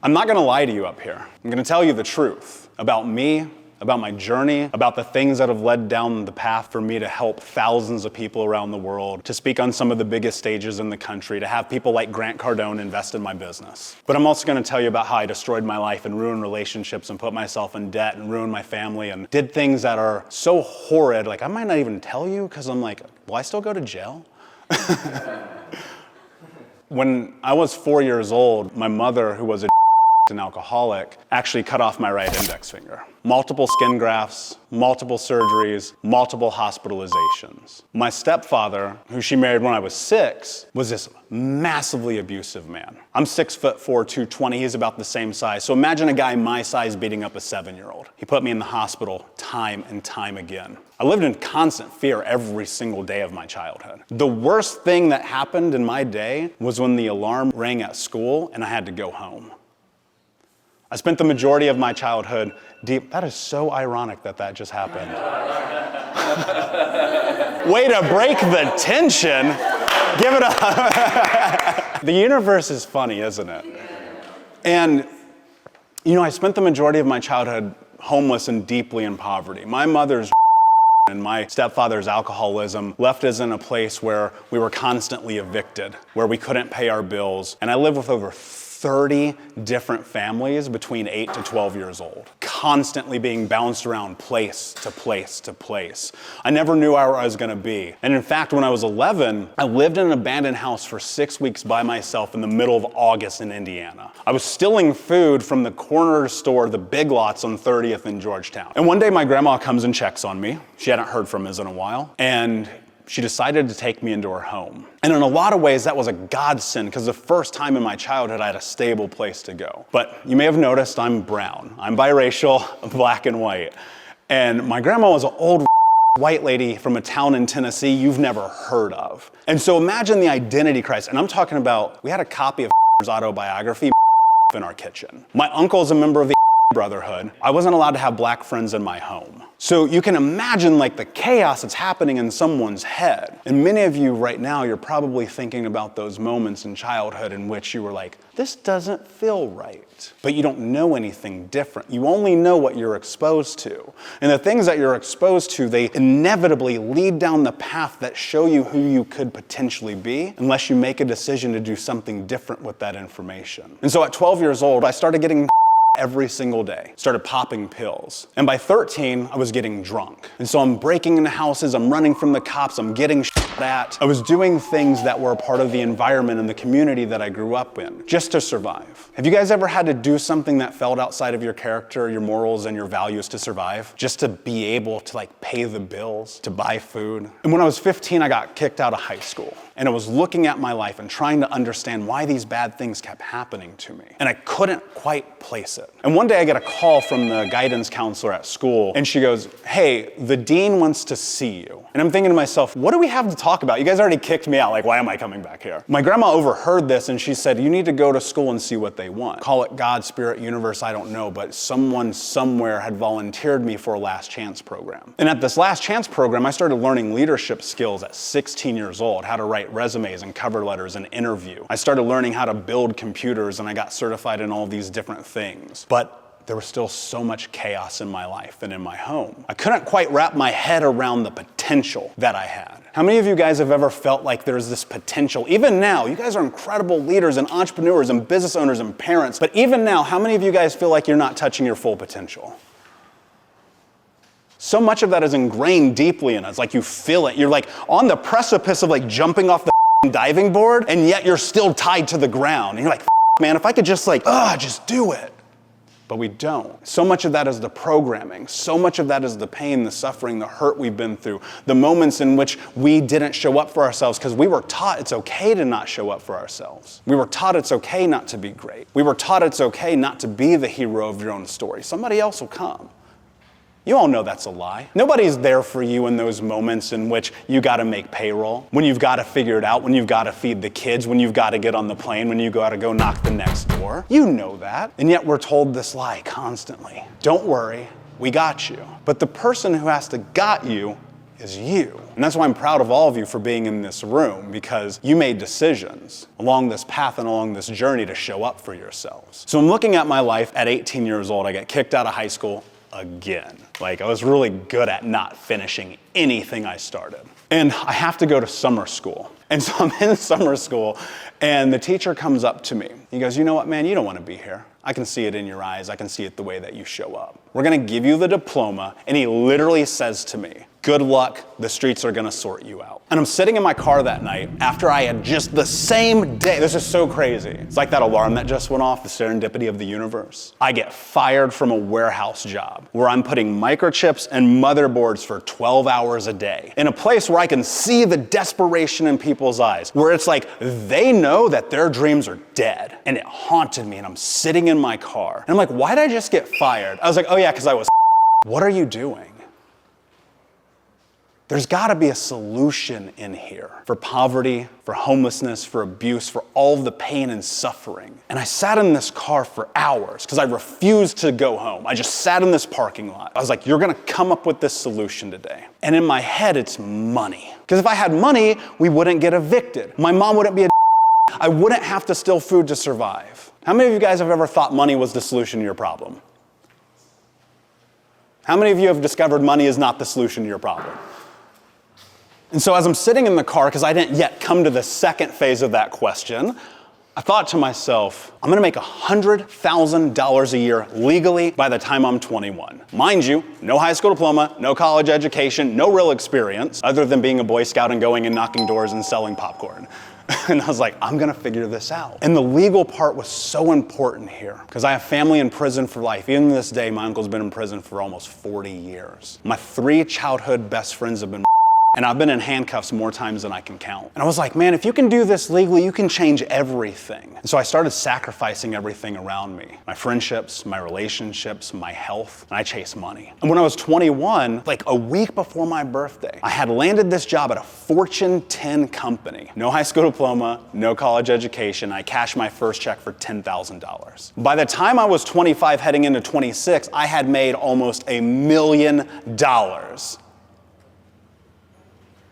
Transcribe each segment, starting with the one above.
I'm not gonna lie to you up here. I'm gonna tell you the truth about me, about my journey, about the things that have led down the path for me to help thousands of people around the world, to speak on some of the biggest stages in the country, to have people like Grant Cardone invest in my business. But I'm also gonna tell you about how I destroyed my life and ruined relationships and put myself in debt and ruined my family and did things that are so horrid, like I might not even tell you because I'm like, will I still go to jail? When I was 4 years old, my mother, who was an alcoholic, actually cut off my right index finger. Multiple skin grafts, multiple surgeries, multiple hospitalizations. My stepfather, who she married when I was 6, was this massively abusive man. I'm 6'4", 220, he's about the same size. So imagine a guy my size beating up a 7-year-old. He put me in the hospital time and time again. I lived in constant fear every single day of my childhood. The worst thing that happened in my day was when the alarm rang at school and I had to go home. I spent the majority of my childhood deep. That is so ironic that that just happened. Way to break the tension. Give it up. The universe is funny, isn't it? And, you know, I spent the majority of my childhood homeless and deeply in poverty. My mother's and my stepfather's alcoholism left us in a place where we were constantly evicted, where we couldn't pay our bills. And I lived with over 30 different families between 8 to 12 years old, constantly being bounced around place to place to place. I never knew where I was gonna be. And in fact, when I was 11, I lived in an abandoned house for 6 weeks by myself in the middle of August in Indiana. I was stealing food from the corner store, the Big Lots on 30th in Georgetown. And one day my grandma comes and checks on me. She hadn't heard from us in a while. And she decided to take me into her home. And in a lot of ways, that was a godsend because the first time in my childhood, I had a stable place to go. But you may have noticed I'm brown. I'm biracial, black and white. And my grandma was an old white lady from a town in Tennessee you've never heard of. And so imagine the identity crisis. And I'm talking about, we had a copy of autobiography in our kitchen. My uncle's a member of the Brotherhood. I wasn't allowed to have black friends in my home. So you can imagine like the chaos that's happening in someone's head. And many of you right now, you're probably thinking about those moments in childhood in which you were like, this doesn't feel right. But you don't know anything different. You only know what you're exposed to. And the things that you're exposed to, they inevitably lead down the path that show you who you could potentially be unless you make a decision to do something different with that information. And so at 12 years old, I started getting every single day, started popping pills. And by 13, I was getting drunk. And so I'm breaking into houses, I'm running from the cops, I'm getting shot at. I was doing things that were a part of the environment and the community that I grew up in, just to survive. Have you guys ever had to do something that felt outside of your character, your morals, and your values to survive? Just to be able to like pay the bills, to buy food? And when I was 15, I got kicked out of high school. And I was looking at my life and trying to understand why these bad things kept happening to me. And I couldn't quite place it. And one day I get a call from the guidance counselor at school, and she goes, hey, the dean wants to see you. And I'm thinking to myself, what do we have to talk about? You guys already kicked me out, like why am I coming back here? My grandma overheard this and she said, you need to go to school and see what they want. Call it God, spirit, universe, I don't know, but someone somewhere had volunteered me for a last chance program. And at this last chance program, I started learning leadership skills at 16 years old, how to write resumes and cover letters and interview. I started learning how to build computers and I got certified in all these different things. But there was still so much chaos in my life and in my home. I couldn't quite wrap my head around the potential that I had. How many of you guys have ever felt like there's this potential? Even now, you guys are incredible leaders and entrepreneurs and business owners and parents, but even now, how many of you guys feel like you're not touching your full potential? So much of that is ingrained deeply in us, like you feel it. You're like on the precipice of like jumping off the diving board, and yet you're still tied to the ground. And you're like, man, if I could just like, just do it. But we don't. So much of that is the programming. So much of that is the pain, the suffering, the hurt we've been through, the moments in which we didn't show up for ourselves because we were taught it's okay to not show up for ourselves. We were taught it's okay not to be great. We were taught it's okay not to be the hero of your own story. Somebody else will come. You all know that's a lie. Nobody's there for you in those moments in which you gotta make payroll, when you've gotta figure it out, when you've gotta feed the kids, when you've gotta get on the plane, when you gotta go knock the next door. You know that. And yet we're told this lie constantly. Don't worry, we got you. But the person who has to got you is you. And that's why I'm proud of all of you for being in this room, because you made decisions along this path and along this journey to show up for yourselves. So I'm looking at my life at 18 years old. I got kicked out of high school again. Like, I was really good at not finishing anything I started. And I have to go to summer school. And so I'm in summer school, and the teacher comes up to me. He goes, you know what, man, you don't want to be here. I can see it in your eyes. I can see it the way that you show up. We're going to give you the diploma. And he literally says to me, good luck, the streets are going to sort you out. And I'm sitting in my car that night after I had just the same day. This is so crazy. It's like that alarm that just went off, the serendipity of the universe. I get fired from a warehouse job where I'm putting microchips and motherboards for 12 hours a day in a place where I can see the desperation in people's eyes, where it's like they know that their dreams are dead. And it haunted me, and I'm sitting in my car. And I'm like, why did I just get fired? I was like, oh yeah, because I was. What are you doing? There's got to be a solution in here for poverty, for homelessness, for abuse, for all of the pain and suffering. And I sat in this car for hours because I refused to go home. I just sat in this parking lot. I was like, you're going to come up with this solution today. And in my head, it's money. Because if I had money, we wouldn't get evicted. My mom wouldn't be a I wouldn't have to steal food to survive. How many of you guys have ever thought money was the solution to your problem? How many of you have discovered money is not the solution to your problem? And so as I'm sitting in the car, because I didn't yet come to the second phase of that question, I thought to myself, I'm going to make $100,000 a year legally by the time I'm 21. Mind you, no high school diploma, no college education, no real experience, other than being a Boy Scout and going and knocking doors and selling popcorn. And I was like, I'm going to figure this out. And the legal part was so important here, because I have family in prison for life. Even to this day, my uncle's been in prison for almost 40 years. My 3 childhood best friends have been and I've been in handcuffs more times than I can count. And I was like, man, if you can do this legally, you can change everything. And so I started sacrificing everything around me. My friendships, my relationships, my health, and I chased money. And when I was 21, like a week before my birthday, I had landed this job at a Fortune 10 company. No high school diploma, no college education. I cashed my first check for $10,000. By the time I was 25 heading into 26, I had made almost $1 million.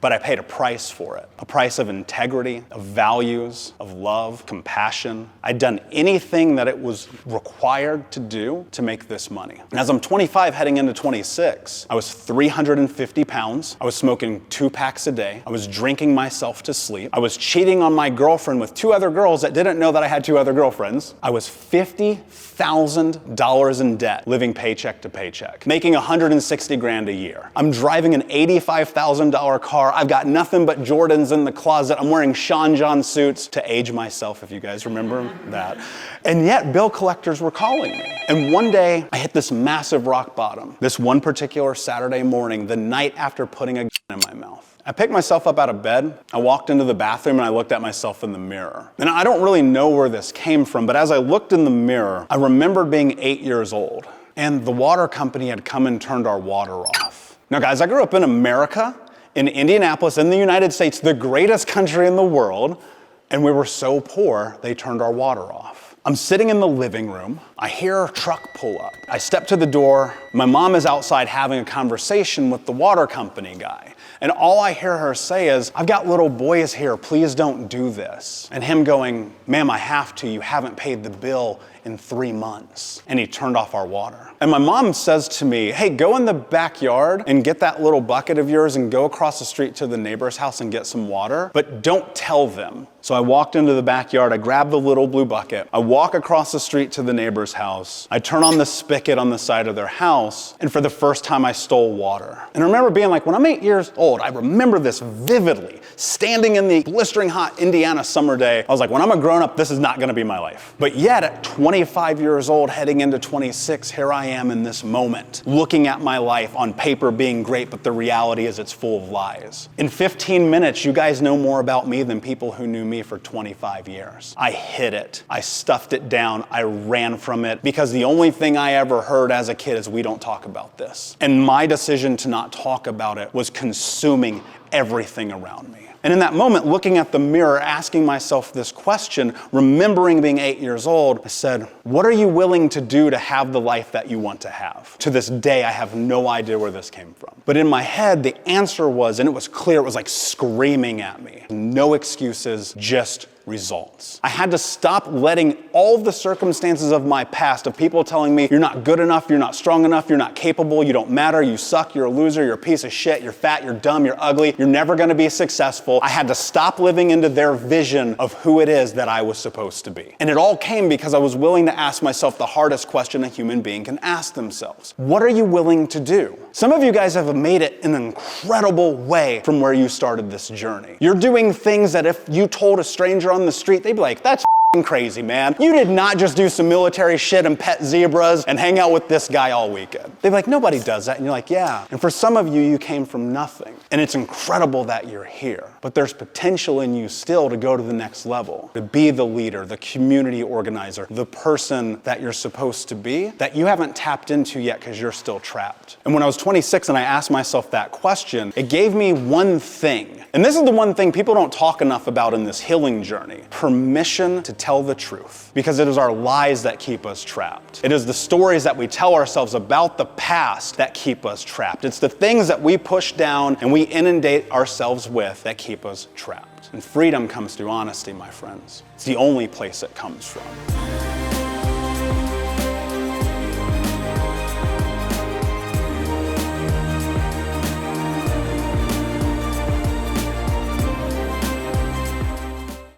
But I paid a price for it. A price of integrity, of values, of love, compassion. I'd done anything that it was required to do to make this money. And as I'm 25 heading into 26, I was 350 pounds. I was smoking 2 packs a day. I was drinking myself to sleep. I was cheating on my girlfriend with 2 other girls that didn't know that I had 2 other girlfriends. I was $50,000 in debt, living paycheck to paycheck, making $160,000 a year. I'm driving an $85,000 car. I've got nothing but Jordans in the closet. I'm wearing Sean John suits to age myself, if you guys remember that. And yet bill collectors were calling me. And one day I hit this massive rock bottom. This one particular Saturday morning, the night after putting a gun in my mouth. I picked myself up out of bed. I walked into the bathroom and I looked at myself in the mirror. And I don't really know where this came from, but as I looked in the mirror, I remembered being 8 years old. And the water company had come and turned our water off. Now guys, I grew up in America, in Indianapolis, in the United States, the greatest country in the world, and we were so poor, they turned our water off. I'm sitting in the living room. I hear a truck pull up. I step to the door. My mom is outside having a conversation with the water company guy. And all I hear her say is, I've got little boys here, please don't do this. And him going, ma'am, I have to, you haven't paid the bill in 3 months. And he turned off our water. And my mom says to me, hey, go in the backyard and get that little bucket of yours and go across the street to the neighbor's house and get some water, but don't tell them. So I walked into the backyard, I grabbed the little blue bucket, I walk across the street to the neighbor's house, I turn on the spigot on the side of their house, and for the first time I stole water. And I remember being like, when I'm 8 years old, I remember this vividly, standing in the blistering hot Indiana summer day. I was like, when I'm a grown up, this is not gonna be my life. But yet at 25 years old, heading into 26, here I am in this moment, looking at my life on paper being great, but the reality is it's full of lies. In 15 minutes, you guys know more about me than people who knew me for 25 years. I hid it. I stuffed it down. I ran from it because the only thing I ever heard as a kid is we don't talk about this. And my decision to not talk about it was consuming everything around me. And in that moment, looking at the mirror, asking myself this question, remembering being 8 years old, I said, what are you willing to do to have the life that you want to have? To this day, I have no idea where this came from. But in my head, the answer was, and it was clear, it was like screaming at me. No excuses, just results. I had to stop letting all the circumstances of my past, of people telling me, you're not good enough, you're not strong enough, you're not capable, you don't matter, you suck, you're a loser, you're a piece of shit, you're fat, you're dumb, you're ugly, you're never gonna be successful. I had to stop living into their vision of who it is that I was supposed to be. And it all came because I was willing to ask myself the hardest question a human being can ask themselves. What are you willing to do? Some of you guys have made it in an incredible way from where you started this journey. You're doing things that if you told a stranger on the street, they'd be like, that's crazy, man. You did not just do some military shit and pet zebras and hang out with this guy all weekend. They'd be like, nobody does that. And you're like, yeah. And for some of you, you came from nothing. And it's incredible that you're here. But there's potential in you still to go to the next level, to be the leader, the community organizer, the person that you're supposed to be that you haven't tapped into yet because you're still trapped. And when I was 26 and I asked myself that question, it gave me one thing. And this is the one thing people don't talk enough about in this healing journey. Permission to tell the truth. Because it is our lies that keep us trapped. It is the stories that we tell ourselves about the past that keep us trapped. It's the things that we push down and we inundate ourselves with that keep us trapped. And freedom comes through honesty, my friends. It's the only place it comes from.